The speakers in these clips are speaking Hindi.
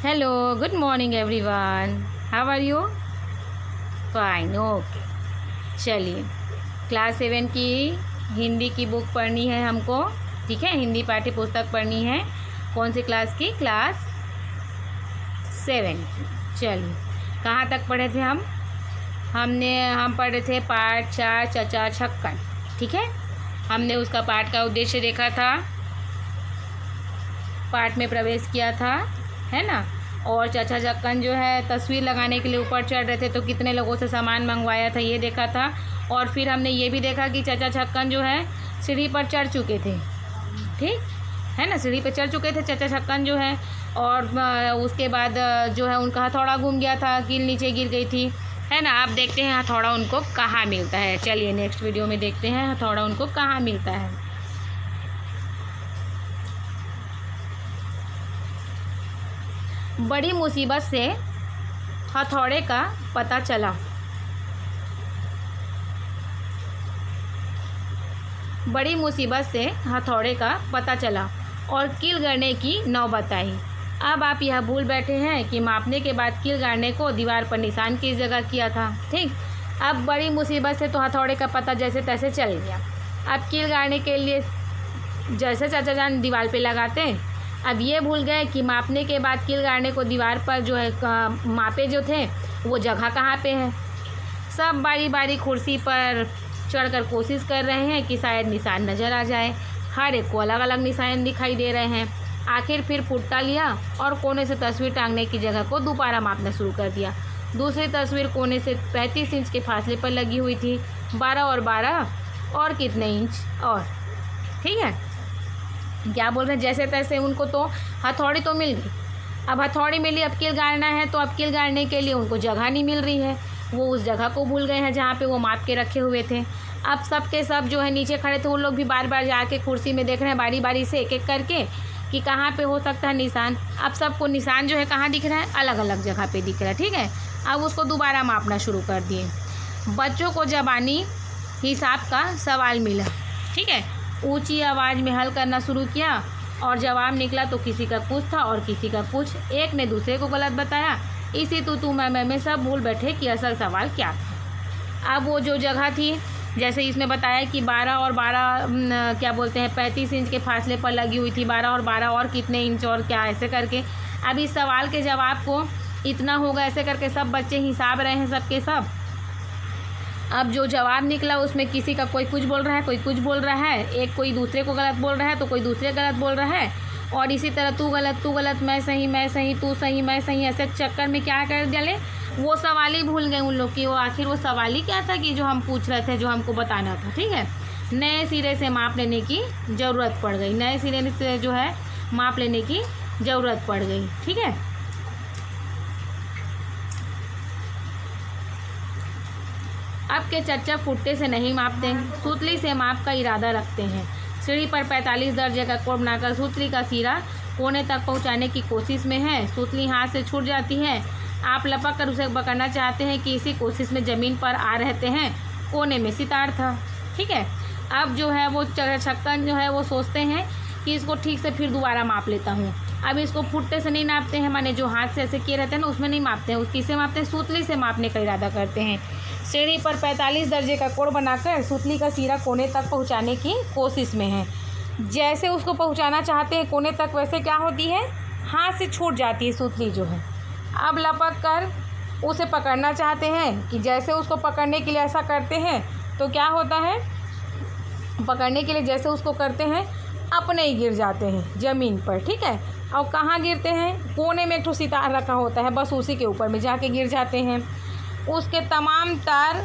Hello, good morning everyone. How are you? Fine, okay. चलिए, क्लास 7 की हिंदी की बुक पढ़नी है हमको, ठीक है। हिंदी पाठ्य पुस्तक पढ़नी है। कौन सी क्लास की? क्लास 7 की। चलिए, कहाँ तक पढ़े थे हम पढ़े थे पाठ 4 चचा छक्कन, ठीक है। हमने उसका पाठ का उद्देश्य देखा था, पाठ में प्रवेश किया था, है ना। और चाचा छक्कन जो है तस्वीर लगाने के लिए ऊपर चढ़ रहे थे तो कितने लोगों से सामान मंगवाया था ये देखा था। और फिर हमने ये भी देखा कि चाचा छक्कन जो है सीढ़ी पर चढ़ चुके थे, ठीक है ना। सीढ़ी पर चढ़ चुके थे चाचा छक्कन जो है। और उसके बाद जो है उनका हथौड़ा घूम गया था, कील नीचे गिर गई थी, है ना। आप देखते हैं हथौड़ा उनको कहाँ मिलता है। चलिए नेक्स्ट वीडियो में देखते हैं हथौड़ा उनको कहाँ मिलता है। बड़ी मुसीबत से हथौड़े का पता चला। बड़ी मुसीबत से हथौड़े का पता चला और कील गड़ने की नौबत आई। अब आप यह भूल बैठे हैं कि मापने के बाद कील गाड़ने को दीवार पर निशान किस जगह किया था, ठीक। अब बड़ी मुसीबत से तो हथौड़े का पता जैसे तैसे चल गया। अब कील गाड़ने के लिए जैसे चाचा जान दीवार पे लगाते हैं, अब ये भूल गए कि मापने के बाद कील गाड़ने को दीवार पर जो है मापे जो थे वो जगह कहाँ पे है। सब बारी बारी कुर्सी पर चढ़कर कोशिश कर रहे हैं कि शायद निशान नज़र आ जाए। हर एक को अलग अलग निशान दिखाई दे रहे हैं। आखिर फिर पुट्टा लिया और कोने से तस्वीर टांगने की जगह को दोबारा मापना शुरू कर दिया। दूसरी तस्वीर कोने से 35 इंच के फासले पर लगी हुई थी। 12 और 12 और कितने इंच और, ठीक है। क्या बोल रहे हैं, जैसे तैसे उनको तो हथौड़ी तो मिल गई। अब हथौड़ी मिली, अब कील गाड़ना है तो अब कील गाड़ने के लिए उनको जगह नहीं मिल रही है। वो उस जगह को भूल गए हैं जहाँ पे वो माप के रखे हुए थे। अब सब के सब जो है नीचे खड़े थे, वो लोग भी बार बार जाके कुर्सी में देख रहे हैं बारी बारी से एक एक करके कि कहाँ पे हो सकता है निशान। अब सबको निशान जो है कहाँ दिख रहा है, अलग अलग जगह पे दिख रहा है, ठीक है। अब उसको दोबारा मापना शुरू कर दिए। बच्चों को ज़बानी हिसाब का सवाल मिला, ठीक है। ऊंची आवाज़ में हल करना शुरू किया और जवाब निकला तो किसी का कुछ था और किसी का कुछ। एक ने दूसरे को गलत बताया। इसी तू मैं में सब भूल बैठे कि असल सवाल क्या था। अब वो जो जगह थी, जैसे इसमें बताया कि 12 और 12 क्या बोलते हैं 35 इंच के फासले पर लगी हुई थी। 12 और 12 और कितने इंच और क्या, ऐसे करके अब इस सवाल के जवाब को इतना होगा ऐसे करके सब बच्चे हिसाब रहे हैं सबके सब। अब जो जवाब निकला उसमें किसी का कोई कुछ बोल रहा है, कोई कुछ बोल रहा है, एक कोई दूसरे को गलत बोल रहा है तो कोई दूसरे गलत बोल रहा है। और इसी तरह तू गलत मैं सही तू सही मैं सही, ऐसे चक्कर में क्या कर डाले वो सवाल ही भूल गए उन लोग की। वो आखिर वो सवाल ही क्या था कि जो हम पूछ रहे थे, जो हमको बताना था, ठीक है। नए सिरे से माप लेने की ज़रूरत पड़ गई। नए सिरे से जो है माप लेने की ज़रूरत पड़ गई, ठीक है। अब के चच्चा फुट्टे से नहीं मापते, सूतली से माप का इरादा रखते हैं। सीढ़ी पर 45 दर्जे का कोण बनाकर सूतली का सिरा कोने तक पहुंचाने की कोशिश में है। सूतली हाथ से छूट जाती है। आप लपक कर उसे पकड़ना चाहते हैं कि इसी कोशिश में ज़मीन पर आ रहते हैं कोने में सितार था, ठीक है। अब जो है वो छक्कन जो है वो सोचते हैं कि इसको ठीक से फिर दोबारा माप लेता हूँ। अब इसको फुट्टे से नहीं नापते हैं, माने जो हाथ से ऐसे किए रहते हैं ना उसमें नहीं मापते हैं, उस किससे मापते हैं, सूतली से मापने का इरादा करते हैं। सीढ़ी पर 45 दर्जे का कोण बनाकर सूतली का सिरा कोने तक पहुंचाने की कोशिश में है। जैसे उसको पहुंचाना चाहते हैं कोने तक, वैसे क्या होती है, हाथ से छूट जाती है सूतली जो है। अब लपक कर उसे पकड़ना चाहते हैं कि जैसे उसको पकड़ने के लिए ऐसा करते हैं तो क्या होता है, पकड़ने के लिए जैसे उसको करते हैं अपने ही गिर जाते हैं ज़मीन पर, ठीक है। और कहाँ गिरते हैं, कोने में एक ठो सितार रखा होता है, बस उसी के ऊपर में जाके गिर जाते हैं। उसके तमाम तार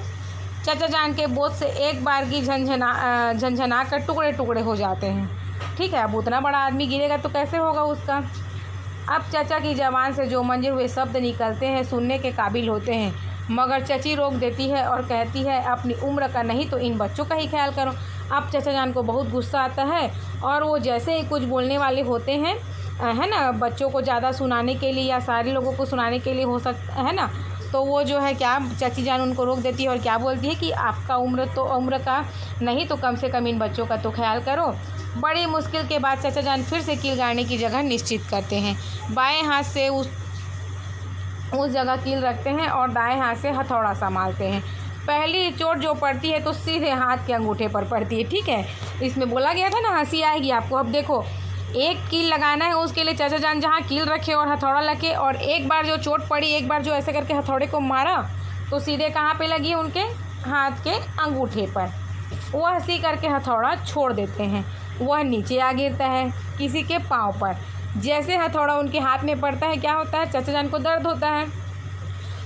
चाचा जान के बोझ से एक बार की झंझना कर टुकड़े टुकड़े हो जाते हैं, ठीक है। अब उतना बड़ा आदमी गिरेगा तो कैसे होगा उसका। अब चाचा की ज़बान से जो मंजे हुए शब्द निकलते हैं सुनने के काबिल होते हैं, मगर चची रोक देती है और कहती है अपनी उम्र का नहीं तो इन बच्चों का ही ख्याल करो। अब चाचा जान को बहुत गुस्सा आता है और वो जैसे ही कुछ बोलने वाले होते हैं, है ना, बच्चों को ज़्यादा सुनाने के लिए या सारे लोगों को सुनाने के लिए हो सकता है ना, तो वो जो है क्या, चाची जान उनको रोक देती है और क्या बोलती है कि आपका उम्र का नहीं तो कम से कम इन बच्चों का तो ख्याल करो। बड़ी मुश्किल के बाद चाचा जान फिर से कील गाड़ने की जगह निश्चित करते हैं। बाएं हाथ से उस जगह कील रखते हैं और दाएं हाथ से हथौड़ा संभालते हैं। पहली चोट जो पड़ती है तो सीधे हाथ के अंगूठे पर पड़ती है, ठीक है। इसमें बोला गया था ना, हंसी आएगी आपको। अब देखो, एक कील लगाना है, उसके लिए चाचा जान जहाँ कील रखे और हथौड़ा रखे, और एक बार जो चोट पड़ी, एक बार जो ऐसे करके हथौड़े को मारा तो सीधे कहाँ पे लगी है, उनके हाथ के अंगूठे पर। वह हंसी करके हथौड़ा छोड़ देते हैं, वह नीचे आ गिरता है किसी के पाँव पर। जैसे हथौड़ा उनके हाथ में पड़ता है, क्या होता है, चाचा जान को दर्द होता है,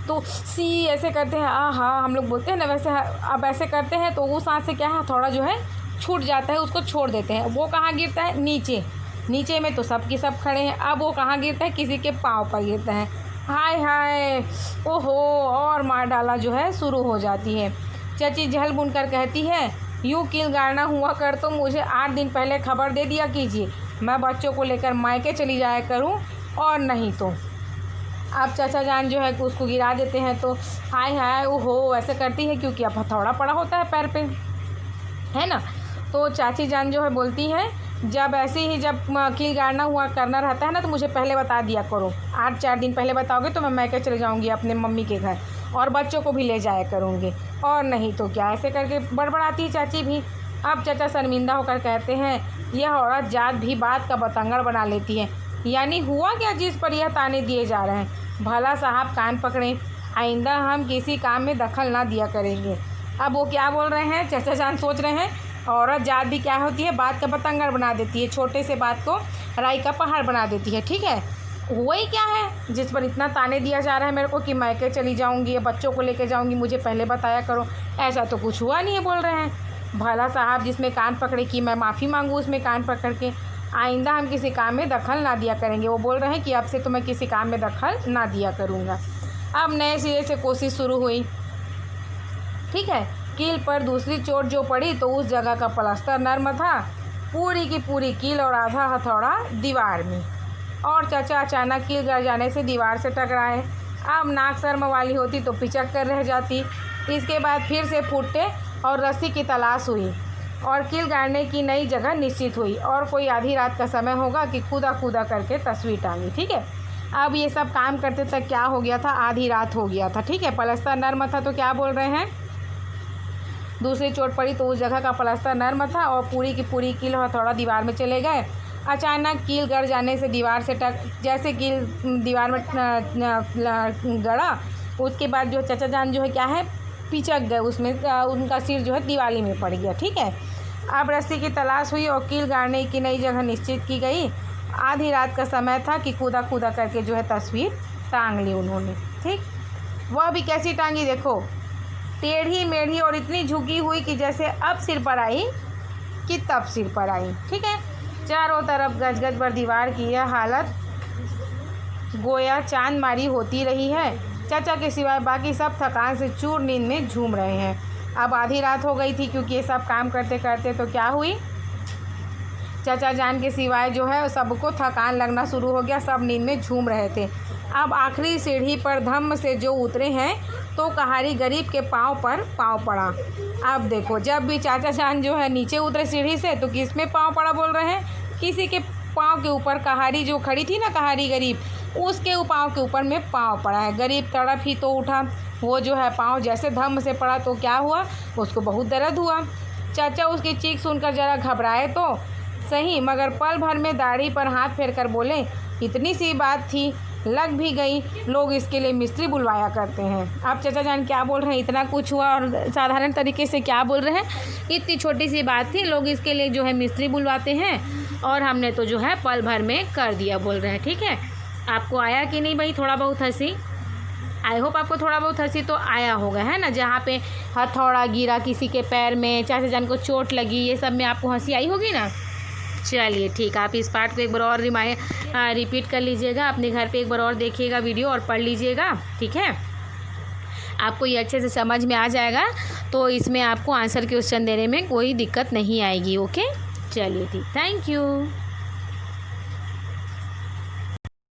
तो सी ऐसे करते हैं, हाँ हम लोग बोलते हैं ना वैसे। अब ऐसे करते हैं तो उस हाथ से क्या है, हथौड़ा जो है छूट जाता है, उसको छोड़ देते हैं। वो कहाँ गिरता है, नीचे। नीचे में तो सब के सब खड़े हैं। अब वो कहाँ गिरता है, किसी के पाँव पर गिरता है। हाय हाय, ओहो, और मार डाला जो है शुरू हो जाती है। चाची झल बुनकर कहती है, यूँ कील गाड़ना हुआ कर तो मुझे 8 दिन पहले खबर दे दिया कीजिए, मैं बच्चों को लेकर मायके चली जाया करूं, और नहीं तो। अब चाचा जान जो है उसको गिरा देते हैं, तो हाय हाय ओहो ऐसे करती है, क्योंकि अब हथौड़ा पड़ा होता है पैर पे, है ना। तो चाची जान जो है बोलती है, जब ऐसे ही जब कील गाड़ना हुआ करना रहता है ना, तो मुझे पहले बता दिया करो। 8-4 दिन पहले बताओगे तो मैं मायके चले जाऊँगी अपने मम्मी के घर, और बच्चों को भी ले जाया करूँगी, और नहीं तो क्या। ऐसे करके बड़बड़ाती है चाची भी। अब चाचा शर्मिंदा होकर कहते हैं, यह औरत जात भी बात का बतंगड़ बना लेती है। यानी हुआ क्या जिस पर यह ताने दिए जा रहे हैं। भला साहब कान पकड़ें, आइंदा हम किसी काम में दखल ना दिया करेंगे। अब वो क्या बोल रहे हैं, चाचा जान सोच रहे हैं, औरत जात भी क्या होती है, बात का बतंगड़ बना देती है, छोटे से बात को राई का पहाड़ बना देती है, ठीक है। वही क्या है जिस पर इतना ताने दिया जा रहा है मेरे को कि मायके चली जाऊंगी, बच्चों को लेके जाऊंगी, मुझे पहले बताया करो। ऐसा तो कुछ हुआ नहीं है, बोल रहे हैं। भला साहब जिसमें कान पकड़े कि मैं माफ़ी मांगूँ उसमें कान पकड़ के, आइंदा हम किसी काम में दखल ना दिया करेंगे। वो बोल रहे हैं कि अब से तो मैं किसी काम में दखल ना दिया करूँगा। अब नए सिरे से कोशिश शुरू हुई, ठीक है। कील पर दूसरी चोट जो पड़ी तो उस जगह का प्लास्टर नर्म था, पूरी की पूरी कील और आधा हथौड़ा दीवार में, और चाचा अचानक कील गड़ जाने से दीवार से टकराए। अब नाक शर्म वाली होती तो पिचक कर रह जाती। इसके बाद फिर से फुट्टे और रस्सी की तलाश हुई, और कील गाड़ने की नई जगह निश्चित हुई, और कोई आधी रात का समय होगा कि कूदा कूदा करके तस्वीर टांगी, ठीक है। अब ये सब काम करते तक क्या हो गया था, आधी रात हो गया था, ठीक है। प्लास्टर नर्म था तो क्या बोल रहे हैं, दूसरी चोट पड़ी तो उस जगह का प्लास्टर नर्म था, और पूरी की पूरी कील और हथौड़ा दीवार में चले गए। अचानक कील गड़ जाने से दीवार से जैसे कील दीवार में गड़ा, उसके बाद जो चाचा जान जो है क्या है, पिचक गए, उसमें उनका सिर जो है दीवाली में पड़ गया, ठीक है। अब रस्सी की तलाश हुई और कील गाड़ने की नई जगह निश्चित की गई। आधी रात का समय था कि कूदा कूदा करके जो है तस्वीर टांग ली उन्होंने, ठीक। वह भी कैसी टांगी, देखो, टेढ़ी मेढ़ी और इतनी झुकी हुई कि जैसे अब सिर पर आई कि तब सिर पर आई, ठीक है। चारों तरफ गज भर दीवार की यह हालत गोया चांद मारी होती रही है। चाचा के सिवाय बाकी सब थकान से चूर नींद में झूम रहे हैं। अब आधी रात हो गई थी, क्योंकि ये सब काम करते करते तो क्या हुई, चाचा जान के सिवाय जो है सबको थकान लगना शुरू हो गया, सब नींद में झूम रहे थे। अब आखिरी सीढ़ी पर धम्म से जो उतरे हैं तो कहारी गरीब के पाँव पर पाँव पड़ा। अब देखो, जब भी चाचा जान जो है नीचे उतरे सीढ़ी से तो किस में पाँव पड़ा बोल रहे हैं, किसी के पाँव के ऊपर। कहारी जो खड़ी थी ना, कहारी गरीब, उसके पाँव के ऊपर में पाँव पड़ा है। गरीब तड़प ही तो उठा, वो जो है पाँव जैसे धम्म से पड़ा तो क्या हुआ, उसको बहुत दर्द हुआ। चाचा उसकी चीख सुनकर जरा घबराए तो सही, मगर पल भर में दाढ़ी पर हाथ फेर कर बोले, इतनी सी बात थी, लग भी गई, लोग इसके लिए मिस्त्री बुलवाया करते हैं। आप चाचा जान क्या बोल रहे हैं, इतना कुछ हुआ और साधारण तरीके से क्या बोल रहे हैं, इतनी छोटी सी बात थी, लोग इसके लिए जो है मिस्त्री बुलवाते हैं, और हमने तो जो है पल भर में कर दिया, बोल रहे हैं, ठीक है। आपको आया कि नहीं भाई थोड़ा बहुत हंसी, आई होप आपको थोड़ा बहुत हंसी तो आया होगा, है ना। जहाँ पे हथौड़ा गिरा किसी के पैर में, चाचा जान को चोट लगी, ये सब में आपको हंसी आई होगी ना। चलिए ठीक, आप इस पार्ट को एक बार और रिपीट कर लीजिएगा, अपने घर पे एक बार और देखिएगा वीडियो और पढ़ लीजिएगा, ठीक है। आपको ये अच्छे से समझ में आ जाएगा, तो इसमें आपको आंसर क्वेश्चन देने में कोई दिक्कत नहीं आएगी, ओके। चलिए ठीक, थैंक यू।